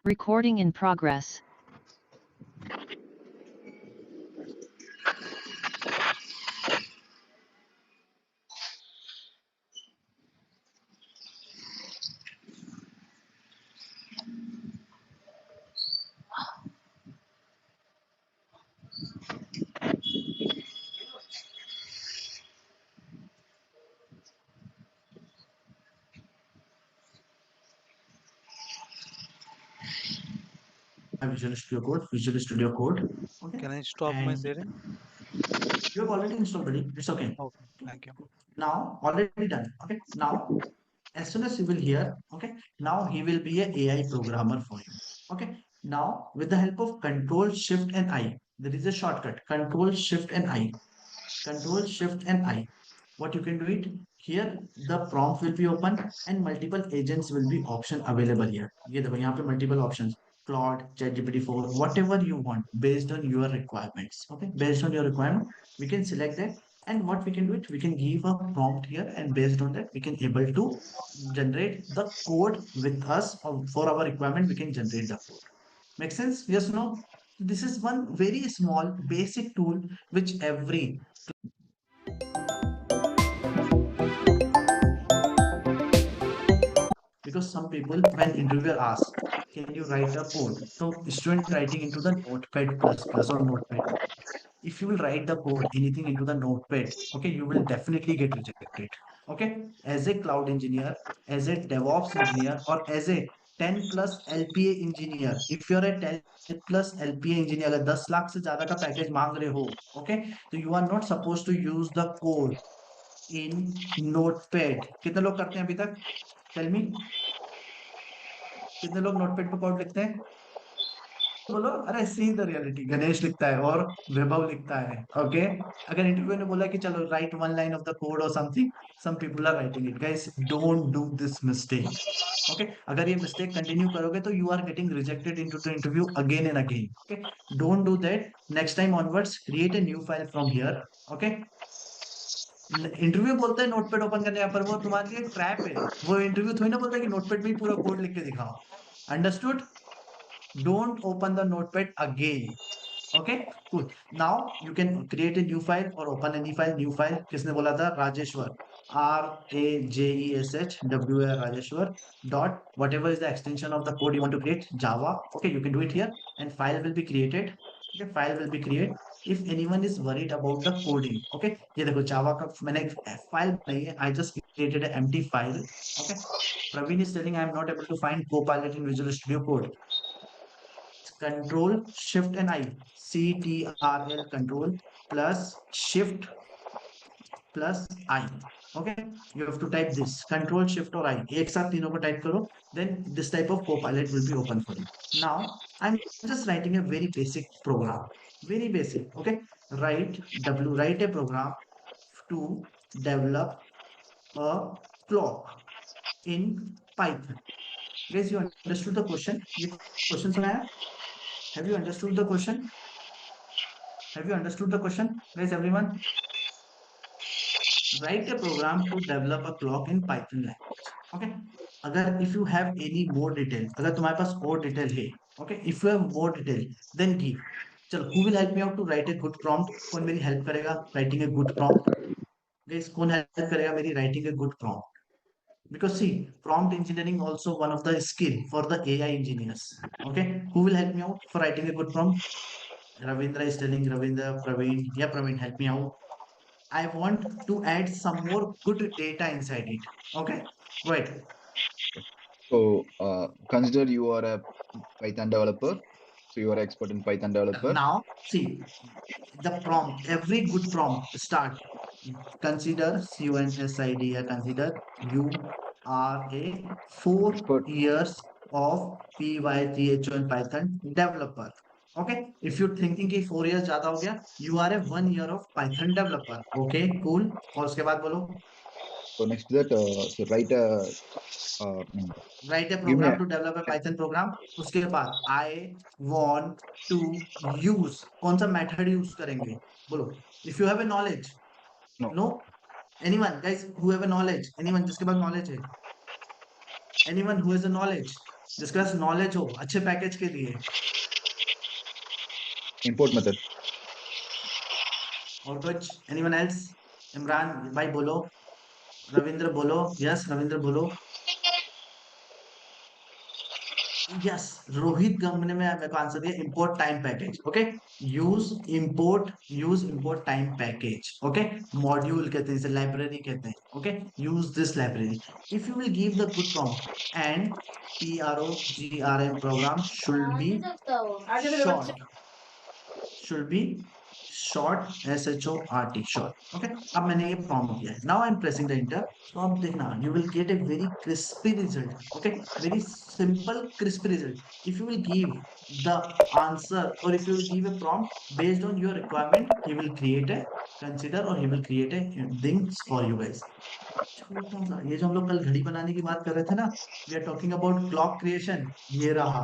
Recording in progress. Visual Studio Code. Okay. Can I stop my sharing? You have already installed, buddy. It's okay. Okay, thank you. Now, already done. Okay. Now, as soon as you will hear, okay, now he will be a AI programmer for you. Okay. Now, with the help of Control Shift and I, there is a shortcut. Control Shift and I. Control Shift and I. What you can do it here, the prompt will be open and multiple agents will be option available here. ये देखो यहाँ पे multiple options. Claude, ChatGPT 4, whatever you want based on your requirements. Okay, based on your requirement, we can select that. And what we can do it, we can give a prompt here, and based on that, we can able to generate the code with us, or for our requirement, we can generate the code. Make sense? Yes, no? This is one very small basic tool which every because some people when interviewer asks, can you write a code, so student writing into the notepad plus plus or notepad, if you will write the code anything into the notepad, okay, you will definitely get rejected. Okay, as a cloud engineer, as a DevOps engineer, or as a 10 plus LPA engineer, if you're a 10 plus LPA engineer, अगर 10 लाख से ज्यादा का package मांग रहे हो, okay, तो you are not supposed to use the code in notepad. कितने लोग करते हैं अभी तक? Tell me. कितने लोग नोटपैड पे कोड लिखते हैं? बोलो, अरे सी द रियलिटी, गणेश लिखता है और वैभव लिखता है. ओके, अगर इंटरव्यू ने बोला कि चलो write one line of the code और something, some people are writing it. Guys, don't do this mistake. Okay, अगर ये मिस्टेक कंटिन्यू करोगे तो you are getting rejected into the interview again and again. Okay, don't do that. Next time onwards create a new file from here. Okay, interview बोलते हैं notepad open करने का, पर वो तुम्हारे लिए ट्रैप है. वो इंटरव्यू थोड़ी ना बोलता है कि नोटपैड में ही पूरा कोड लिख के दिखाओ. Understood? Don't open the notepad again. Okay, cool. Now you can create a new file or open any file. New file किसने बोला था? Rajeshwar. RAJESHWR Rajeshwar dot whatever is the extension of the code you want to create, Java. Okay, you can do it here and file will be created. Okay, file will be created. If anyone is worried about the coding, okay, ये देखो Java का मैंने file बनाई है. I just created an empty file. Okay, Praveen is telling I am not able to find Copilot in Visual Studio Code. Control Shift and I. CTRL Control plus Shift plus I. Okay, you have to type this Control Shift or I. एक साथ तीनों को type करो. Then this type of Copilot will be open for you. Now I'm just writing a very basic program. Very basic. Okay, write a program to develop a clock in Python. Guys, you understood the question? ये question सुना है? Have you understood the question? Have you understood the question? Guys, everyone, write a program to develop a clock in Python language. Okay. अगर if you have any more detail, अगर तुम्हारे पास और detail है, okay, if you have more detail, then give. चलो, who will help me out to write a good prompt? कौन मेरी help करेगा writing a good prompt? Guys, कौन help करेगा मेरी writing a good prompt? Because see, prompt engineering also one of the skill for the AI engineers. Okay, who will help me out for writing a good prompt? Ravindra is telling. Ravindra, Praveen. Yeah, Praveen, help me out. I want to add some more good data inside it. Okay, go ahead. So consider you are a Python developer. So you are expert in Python developer. Now, see, the prompt, every good prompt start. Consider CUNSID. Consider you are a 4 Expert. years of PYTHO in Python developer. Okay, if you're thinking कि 4 years ज़्यादा हो गया, you are a 1 year of Python developer. Okay, cool. और उसके बाद बोलो. So next to that, so write a Write a give me program a to develop a Python program. उसके बाद I want to use, कौन सा method use करेंगे बोलो. If you have a knowledge, no no, anyone guys who have a knowledge, anyone जिसके पास knowledge है, anyone who has a knowledge, जिसके पास knowledge हो अच्छे पैकेज के लिए. import method. और कुछ anyone else? इमरान भाई बोलो, रविंद्र बोलो, यस रविंद्र बोलो. यस रोहित गंगने में मेरे को आंसर दिया import time package. Okay, use import time package. Okay, module कहते हैं इसे, लाइब्रेरी कहते हैं. Okay, use this library. If you will give the good prompt and PROGRAM program should be short, SHORT, short. Okay, अब मैंने ये prompt दिया है. Now I'm pressing the enter. तो अब देखना, you will get a very crispy result. Okay, very simple crispy result. If you will give the answer or if you will give a prompt based on your requirement, he will create a consider or he will create a things for you guys. छोटा सा ये जो हम लोग कल घड़ी बनाने की बात कर रहे थे ना, we are talking about clock creation. ये रहा.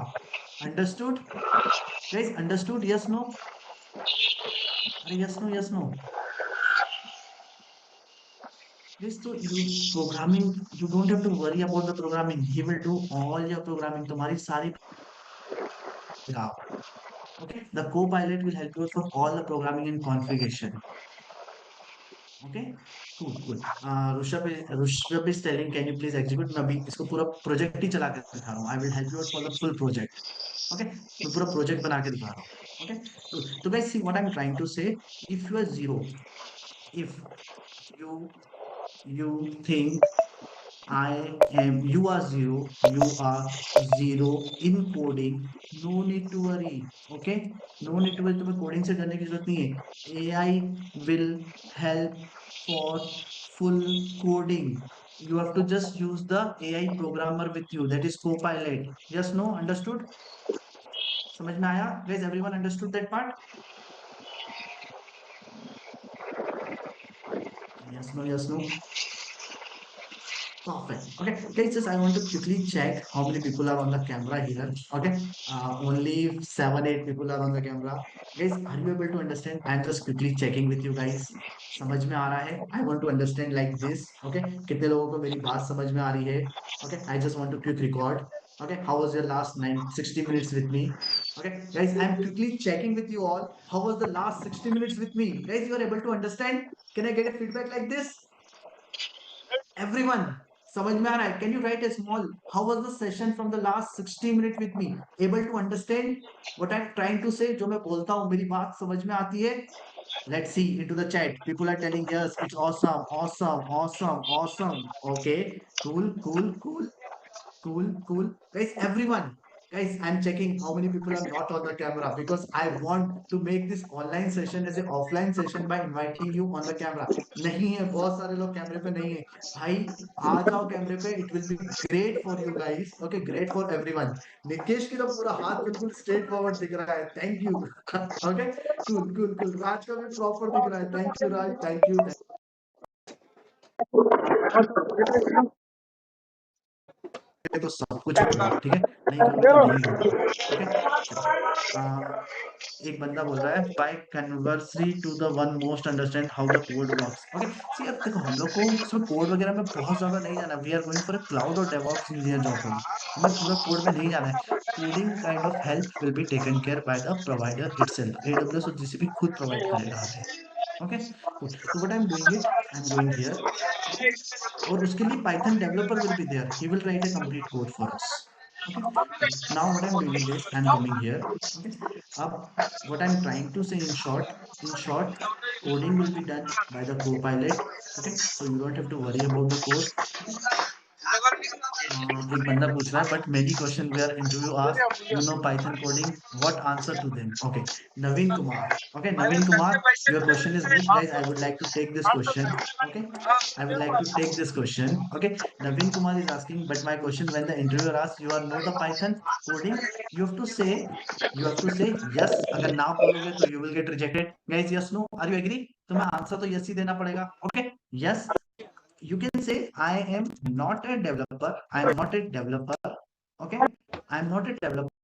Understood guys? Understood? Yes, no? अरे yes, no, yes, no. Yes, so you programming, you don't have to worry about the programming. He will do all your programming. तुम्हारी सारी काम. Okay, the co-pilot will help you for all the programming and configuration. Okay, cool. Rushabh is telling, can you please execute? मैं अभी इसको पूरा project ही चला के दिखा रहा हूँ. I will help you out for the full project. Okay, मैं पूरा प्रोजेक्ट बना के दिखा रहा हूँ. Okay, cool. तो guys, see what I'm trying to say. If you are zero, if you think you are zero in coding, no need to worry. Okay, no need to worry. तुम्हें coding से डरने की जरूरत नहीं है. AI will help for full coding. You have to just use the AI programmer with you. That is Copilot. Yes, no, understood? समझ में आया? Guys, everyone understood that part? Yes, no, yes, no. Perfect. Okay, guys, just I want to quickly check how many people are on the camera here. Okay, only 7-8 people are on the camera. Guys, are you able to understand? I'm just quickly checking with you guys. समझ में आ रहा है? I want to understand like this. Okay, कितने लोगों को मेरी बात समझ में आ रही है? Okay, I just want to quick record. Okay, how was your last 60 minutes with me? Okay, guys, I'm quickly checking with you all. How was the last 60 minutes with me? Guys, you are able to understand? Can I get a feedback like this? Everyone, समझ में आ रहा है? Can you write a small, how was the session from the last 60 minutes with me? Able to understand what I'm trying to say? जो मैं बोलता हूँ मेरी बात समझ में आती है? Let's see into the chat. People are telling yes, it's awesome. Okay, cool. Guys, everyone, guys, I'm checking how many people are not on the camera because I want to make this online session as an offline session by inviting you on the camera. नहीं है, बहुत सारे लोग कैमरे पे नहीं है. भाई आ जाओ कैमरे पे. It will be great for you guys. Okay, great for everyone. Nikesh की तो पूरा हाथ बिल्कुल straight forward दिख रहा है. Thank you. Okay, cool. राज का भी proper दिख रहा है. Thank you, Raj. Thank you. तो सब कुछ होगा. ठीक है, नहीं करो तो नहीं होगा. ओके, चलो. एक बंदा बोल रहा है by contrary to the one most understand how the code works. Okay, see अब देखो हम लोग को इसमें कोड वगैरह में बहुत ज्यादा नहीं जाना. We are going for a cloud और डेवऑप्स इंजीनियर जॉब होगी. हमें पूरा कोड में नहीं जाना है. Coding kind of help will be taken care by the provider itself. AWS और GCP खुद प्रोवाइड करेगा हमें. ओके, तो what I am doing it, I am going here. Okay, और उसके लिए Python developer will be there. He will write a complete code for us. Okay, now what I'm doing is I'm coming here. Okay, up what I'm trying to say in short, coding will be done by the co-pilot. Okay, so you don't have to worry about the code. Okay, एक बंदा पूछ रहा है but many question where interview ask you know Python coding, what answer to them? Okay, Naveen Kumar. Okay, Naveen Kumar, your question is good guys. I would like to take this question. Okay, I would like to take this question. Okay, Naveen Kumar is asking but my question, when the interviewer asks you are know the Python coding, you have to say yes. अगर ना बोलोगे तो you will get rejected. Guys, yes, no, are you agree? तो मैं answer तो yes ही देना पड़ेगा. Okay, yes, you can say, I am not a developer. I am not a developer. Okay. I am not a developer.